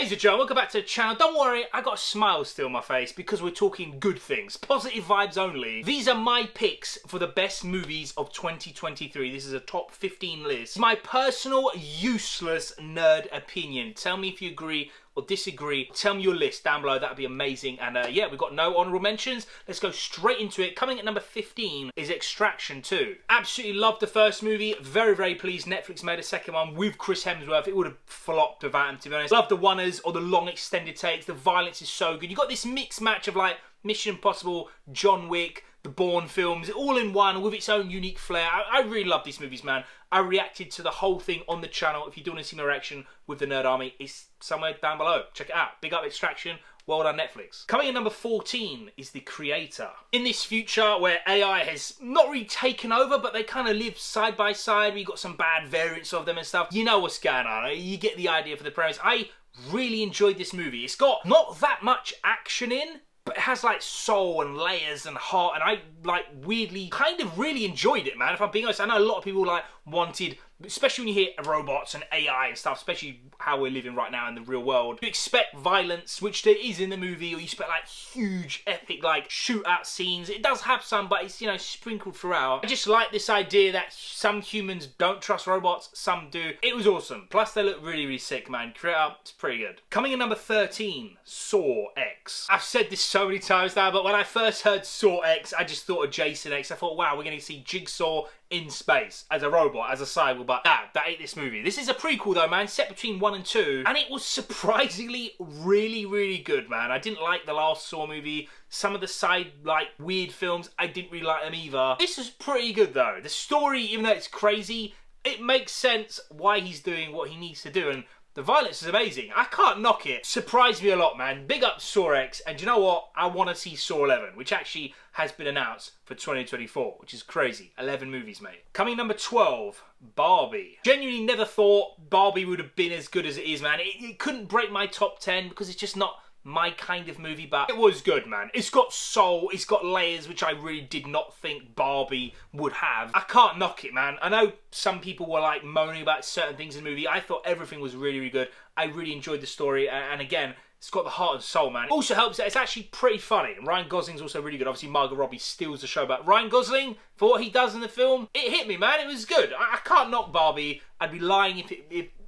Ladies and gentlemen, welcome back to the channel. Don't worry, I got a smile still on my face because we're talking good things. Positive vibes only. These are my picks for the best movies of 2023. This is a top 15 list. My personal, useless nerd opinion. Tell me if you agree or disagree. Tell me your list down below. That'd be amazing. And yeah, we've got no honorable mentions. Let's go straight into it. Coming at number 15 is Extraction 2. Absolutely loved the first movie. Very, very pleased Netflix made a second one with Chris Hemsworth. It would have flopped without him, to be honest. Love the one-ers or the long extended takes. The violence is so good. You got this mixed match of like Mission Impossible, John Wick, the Bourne films, all in one with its own unique flair. I really love these movies, man. I reacted to the whole thing on the channel. If you do want to see my reaction with the Nerd Army, it's somewhere down below. Check it out. Big up Extraction. Well done, Netflix. Coming in number 14 is The Creator. In this future where AI has not really taken over, but they kind of live side by side, we got some bad variants of them and stuff. You know what's going on. You get the idea for the premise. I really enjoyed this movie. It's got not that much action in, but it has like soul and layers and heart, and I like weirdly kind of really enjoyed it, man. If I'm being honest, I know a lot of people like wanted, especially when you hear robots and AI and stuff, especially how we're living right now in the real world. You expect violence, which there is in the movie, or you expect like huge, epic, like shootout scenes. It does have some, but it's, you know, sprinkled throughout. I just like this idea that some humans don't trust robots, some do. It was awesome. Plus, they look really, really sick, man. Creator, it's pretty good. Coming in number 13, Saw X. I've said this so many times now, but when I first heard Saw X, I just thought of Jason X. I thought, wow, we're going to see Jigsaw in space as a robot, as a cyborg, but that ain't this movie. This is a prequel though, man, set between 1 and 2, and it was surprisingly really, really good, man. I didn't like the last Saw movie. Some of the side, like, weird films, I didn't really like them either. This is pretty good though. The story, even though it's crazy, it makes sense why he's doing what he needs to do, and the violence is amazing. I can't knock it. Surprised me a lot, man. Big up Saw X. And you know what? I want to see Saw 11, which actually has been announced for 2024, which is crazy. 11 movies, mate. Coming number 12, Barbie. Genuinely never thought Barbie would have been as good as it is, man. It couldn't break my top 10 because it's just not my kind of movie, but it was good, man. It's got soul, it's got layers, which I really did not think Barbie would have. I can't knock it, man. I know some people were like moaning about certain things in the movie. I thought everything was really, really good. I really enjoyed the story, and again, it's got the heart and soul, man. It also helps that it's actually pretty funny. Ryan Gosling's also really good. Obviously, Margot Robbie steals the show, but Ryan Gosling, for what he does in the film, it hit me, man. It was good. I can't knock Barbie. I'd be lying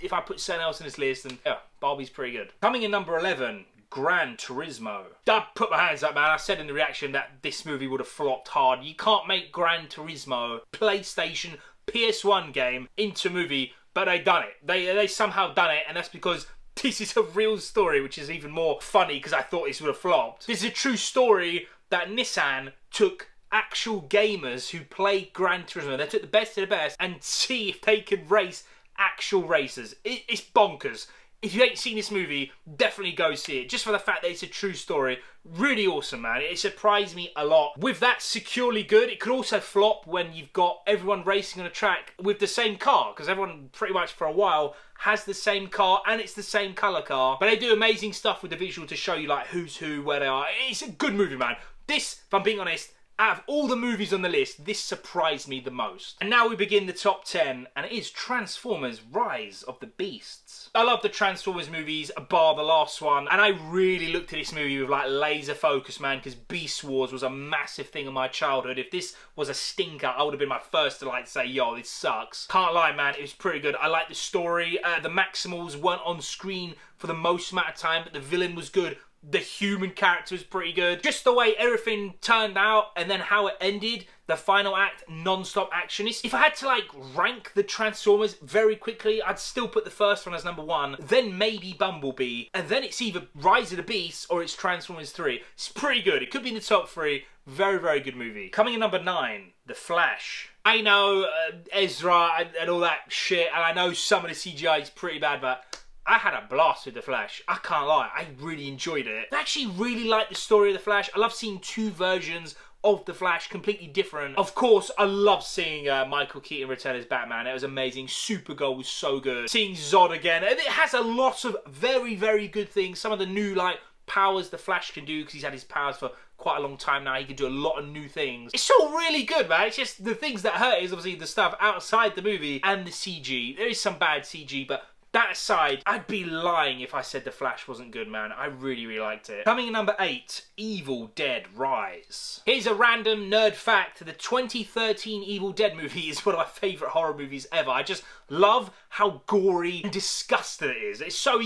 if I put something else in this list, and yeah, Barbie's pretty good. Coming in number 11, Gran Turismo. I put my hands up, man. I said in the reaction that this movie would have flopped hard. You can't make Gran Turismo PlayStation PS1 game into a movie, but they done it. They somehow done it, and that's because this is a real story, which is even more funny because I thought this would have flopped. This is a true story that Nissan took actual gamers who play Gran Turismo. They took the best of the best and see if they could race actual racers. It's bonkers. If you ain't seen this movie, definitely go see it. Just for the fact that it's a true story. Really awesome, man. It surprised me a lot. With that securely good, it could also flop when you've got everyone racing on a track with the same car, because everyone pretty much for a while has the same car and it's the same colour car. But they do amazing stuff with the visual to show you like who's who, where they are. It's a good movie, man. This, if I'm being honest, out of all the movies on the list, this surprised me the most. And now we begin the top 10, and it is Transformers Rise of the Beasts. I love the Transformers movies, bar the last one, and I really looked at this movie with like laser focus, man, because Beast Wars was a massive thing in my childhood. If this was a stinker, I would have been my first to like say, yo, this sucks. Can't lie, man, it was pretty good. I like the story. The Maximals weren't on screen for the most amount of time, but the villain was good. The human character was pretty good. Just the way everything turned out and then how it ended, the final act, non-stop action. If I had to like rank the Transformers very quickly, I'd still put the first one as number 1, then maybe Bumblebee, and then it's either Rise of the Beasts or it's Transformers 3. It's pretty good. It could be in the top 3. Very, very good movie. Coming in number 9, The Flash. I know Ezra and all that shit, and I know some of the CGI is pretty bad, but I had a blast with The Flash. I can't lie, I really enjoyed it. I actually really like the story of The Flash. I love seeing 2 versions of The Flash, completely different. Of course, I love seeing Michael Keaton return as Batman. It was amazing. Supergirl was so good. Seeing Zod again. It has a lot of very, very good things. Some of the new, like, powers the Flash can do, because he's had his powers for quite a long time now. He can do a lot of new things. It's all really good, man. It's just the things that hurt is obviously the stuff outside the movie and the CG. There is some bad CG, but that aside, I'd be lying if I said The Flash wasn't good, man. I really, really liked it. Coming in number 8, Evil Dead Rise. Here's a random nerd fact. The 2013 Evil Dead movie is one of my favourite horror movies ever. I just love how gory and disgusting it is. It's so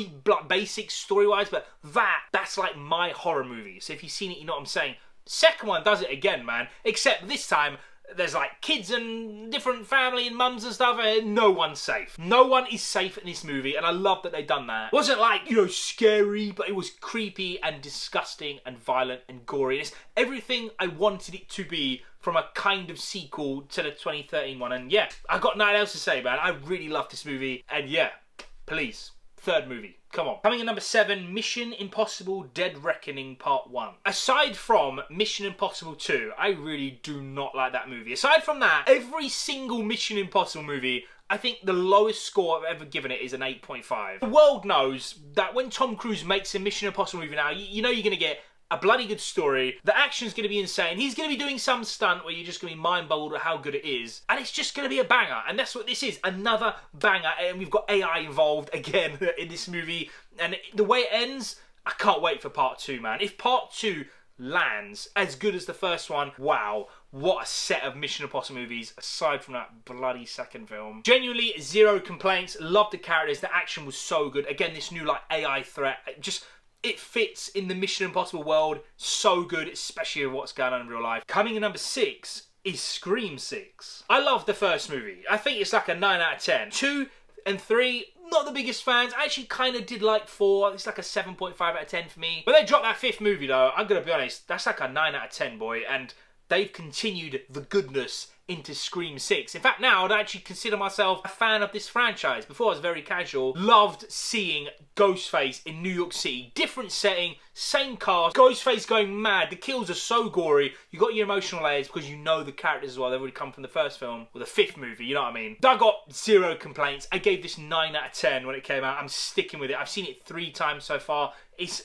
basic story-wise, but that's like my horror movie. So if you've seen it, you know what I'm saying. Second one does it again, man. Except this time, there's like kids and different family and mums and stuff, and no one's safe. No one is safe in this movie, and I love that they've done that. It wasn't like, you know, scary, but it was creepy and disgusting and violent and gory. It's everything I wanted it to be from a kind of sequel to the 2013 one. And yeah, I've got nothing else to say, man. I really love this movie, and yeah, please, third movie. Come on. Coming in number 7, Mission Impossible Dead Reckoning Part 1. Aside from Mission Impossible 2, I really do not like that movie. Aside from that, every single Mission Impossible movie, I think the lowest score I've ever given it is an 8.5. The world knows that when Tom Cruise makes a Mission Impossible movie now, you know you're going to get a bloody good story. The action's going to be insane. He's going to be doing some stunt where you're just going to be mind-boggled at how good it is. And it's just going to be a banger. And that's what this is. Another banger. And we've got AI involved again in this movie. And the way it ends, I can't wait for part 2, man. If part 2 lands as good as the first one, wow. What a set of Mission Impossible movies, aside from that bloody second film. Genuinely, zero complaints. Loved the characters. The action was so good. Again, this new like AI threat. It fits in the Mission Impossible world so good, especially with what's going on in real life. Coming in number 6 is Scream 6. I love the first movie. I think it's like a 9 out of 10. 2 and 3, not the biggest fans. I actually kind of did like 4. It's like a 7.5 out of 10 for me. When they dropped that 5th movie though, I'm going to be honest, that's like a 9 out of 10, boy. And they've continued the goodness into Scream 6. In fact, now I'd actually consider myself a fan of this franchise. Before I was very casual. Loved seeing Ghostface in New York City. Different setting, same cast. Ghostface going mad. The kills are so gory. You got your emotional layers because you know the characters as well. They've already come from the first film or the 5th movie, you know what I mean? I got zero complaints. I gave this 9 out of 10 when it came out. I'm sticking with it. I've seen it 3 times so far. It's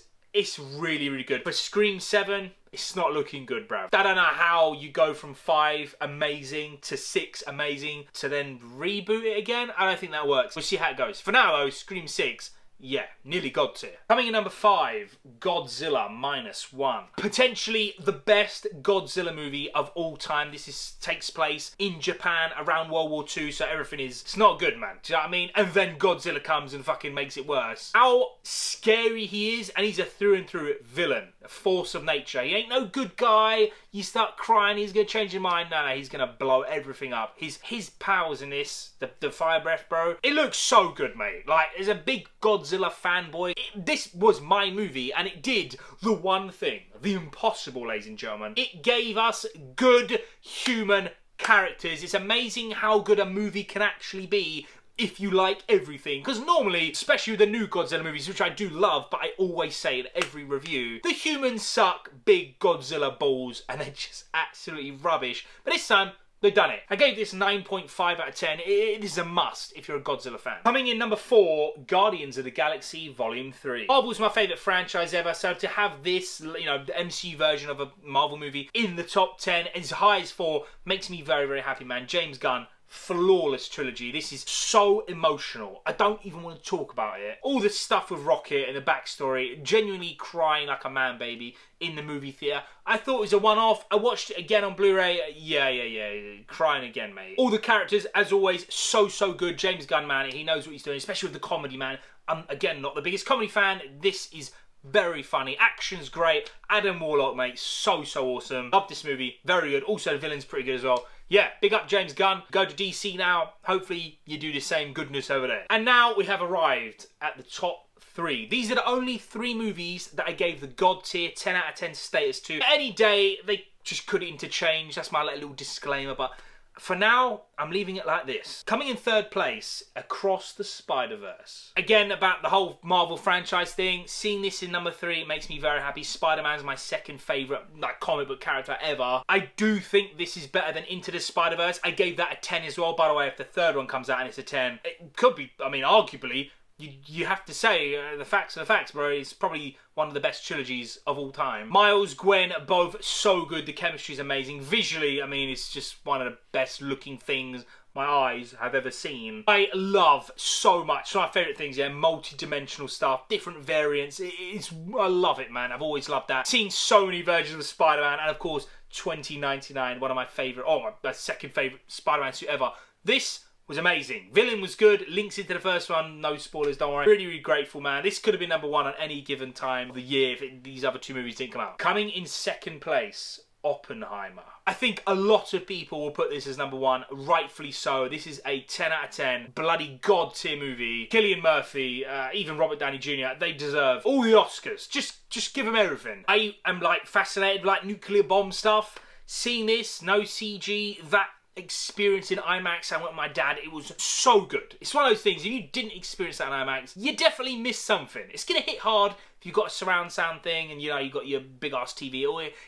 really, really good. But Scream 7, it's not looking good, bruv. I don't know how you go from 5 amazing to 6 amazing to then reboot it again. I don't think that works. We'll see how it goes. For now, though, Scream 6, yeah, nearly God tier. Coming in number 5, Godzilla -1. Potentially the best Godzilla movie of all time. This takes place in Japan around World War II, so everything it's not good, man. Do you know what I mean? And then Godzilla comes and fucking makes it worse. How scary he is, and he's a through and through villain, a force of nature. He ain't no good guy. You start crying, he's gonna change your mind. No, he's gonna blow everything up. His powers in this, the fire breath, bro. It looks so good, mate. Like, as a big Godzilla fanboy, this was my movie, and it did the one thing, the impossible, ladies and gentlemen. It gave us good human characters. It's amazing how good a movie can actually be if you like everything. Because normally, especially with the new Godzilla movies, which I do love, but I always say in every review, the humans suck big Godzilla balls and they're just absolutely rubbish. But this time, they've done it. I gave this 9.5 out of 10. It is a must if you're a Godzilla fan. Coming in number 4, Guardians of the Galaxy Volume 3. Marvel's my favourite franchise ever, so to have this, you know, the MCU version of a Marvel movie in the top 10, as high as 4, makes me very, very happy, man. James Gunn. Flawless trilogy. This is so emotional. I don't even want to talk about it. All the stuff with Rocket and the backstory, genuinely crying like a man baby in the movie theatre. I thought it was a one-off. I watched it again on Blu-ray. Yeah. Crying again, mate. All the characters, as always, so good. James Gunn, man, he knows what he's doing, especially with the comedy, man. I'm, again, not the biggest comedy fan. This is very funny. Action's great. Adam Warlock, mate, so awesome. Love this movie. Very good. Also, the villain's pretty good as well. Yeah, big up James Gunn. Go to DC now. Hopefully you do the same goodness over there. And now we have arrived at the top 3. These are the only 3 movies that I gave the God tier 10 out of 10 status to. Any day, they just could interchange. That's my little disclaimer, but for now, I'm leaving it like this. Coming in 3rd place, Across the Spider-Verse. Again, about the whole Marvel franchise thing. Seeing this in number 3 makes me very happy. Spider-Man's my 2nd favourite comic book character ever. I do think this is better than Into the Spider-Verse. I gave that a 10 as well. By the way, if the 3rd one comes out and it's a 10, it could be, I mean, arguably, you have to say, the facts are the facts, bro. It's probably one of the best trilogies of all time. Miles, Gwen, both so good. The chemistry's amazing. Visually, I mean, it's just one of the best looking things my eyes have ever seen. I love so much. Some of my favourite things, yeah, multi-dimensional stuff, different variants. I love it, man. I've always loved that. Seen so many versions of Spider-Man, and of course, 2099, one of my favourite, my second favourite Spider-Man suit ever. This was amazing. Villain was good, links into the first one, no spoilers, don't worry. Really, really grateful, man. This could have been number one on any given time of the year if these other two movies didn't come out. Coming in second place, Oppenheimer. I think a lot of people will put this as number one, rightfully so. This is a 10 out of 10, bloody god tier movie. Cillian Murphy, even Robert Downey Jr., they deserve all the Oscars. Just give them everything. I am like fascinated with like nuclear bomb stuff. Seeing this, no CG, that experience in IMAX, I went with my dad, it was so good. It's one of those things, if you didn't experience that in IMAX, you definitely missed something. It's gonna hit hard if you've got a surround sound thing and you know, you've got your big ass TV,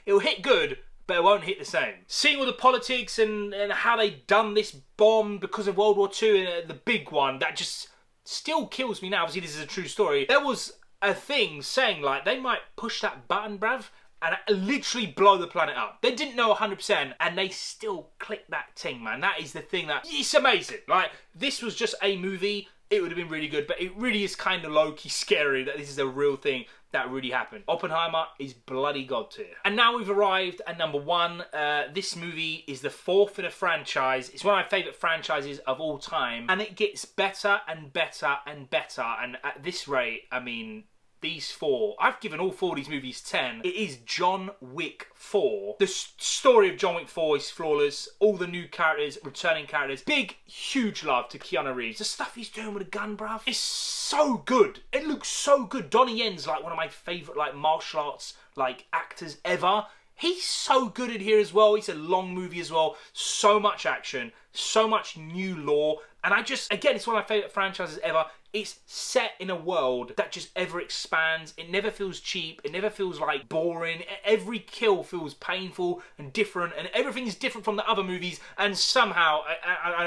it'll hit good, but it won't hit the same. Seeing all the politics and how they done this bomb because of World War II, the big one, that just still kills me now. Obviously this is a true story. There was a thing saying like, they might push that button, bruv, and literally blow the planet up. They didn't know 100%, and they still clicked that thing, man. That is the thing that... It's amazing. Like, this was just a movie. It would have been really good, but it really is kind of low-key scary that this is a real thing that really happened. Oppenheimer is bloody god tier. And now we've arrived at number one. This movie is the fourth in a franchise. It's one of my favourite franchises of all time, and it gets better and better and better. And at this rate, I mean... These four, I've given all four of these movies 10. It is John Wick 4. The story of John Wick 4 is flawless. All the new characters, returning characters. Big, huge love to Keanu Reeves. The stuff he's doing with a gun, bruv, is so good. It looks so good. Donnie Yen's like one of my favourite like martial arts like actors ever. He's so good in here as well. It's a long movie as well. So much action, so much new lore. And again, it's one of my favourite franchises ever. It's set in a world that just ever expands. It never feels cheap. It never feels like boring. Every kill feels painful and different. And everything's different from the other movies. And somehow,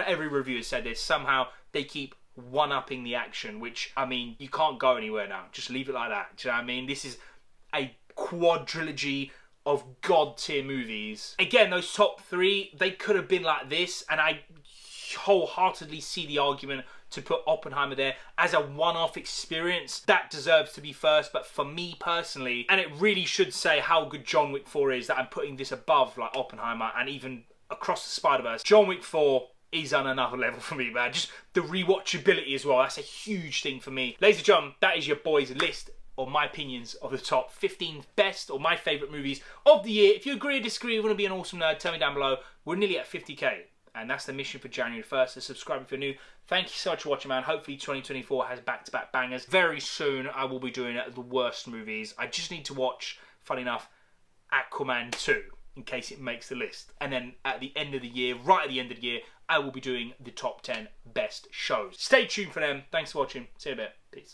every reviewer said this, somehow they keep one-upping the action. Which, I mean, you can't go anywhere now. Just leave it like that. Do you know what I mean? This is a quadrilogy of god tier movies. Again, those top three, they could have been like this. And I wholeheartedly see the argument to put Oppenheimer there as a one-off experience. That deserves to be first, but for me personally, and it really should say how good John Wick 4 is, that I'm putting this above like Oppenheimer and even Across the Spider-Verse. John Wick 4 is on another level for me, man. Just the rewatchability as well, that's a huge thing for me. Ladies and gentlemen, that is your boys' list of my opinions of the top 15 best or my favourite movies of the year. If you agree or disagree, you want to be an awesome nerd, tell me down below. We're nearly at 50k. And that's the mission for January 1st. So subscribe if you're new. Thank you so much for watching, man. Hopefully 2024 has back-to-back bangers. Very soon, I will be doing the worst movies. I just need to watch, funny enough, Aquaman 2, in case it makes the list. And then at the end of the year, right at the end of the year, I will be doing the top 10 best shows. Stay tuned for them. Thanks for watching. See you in a bit. Peace.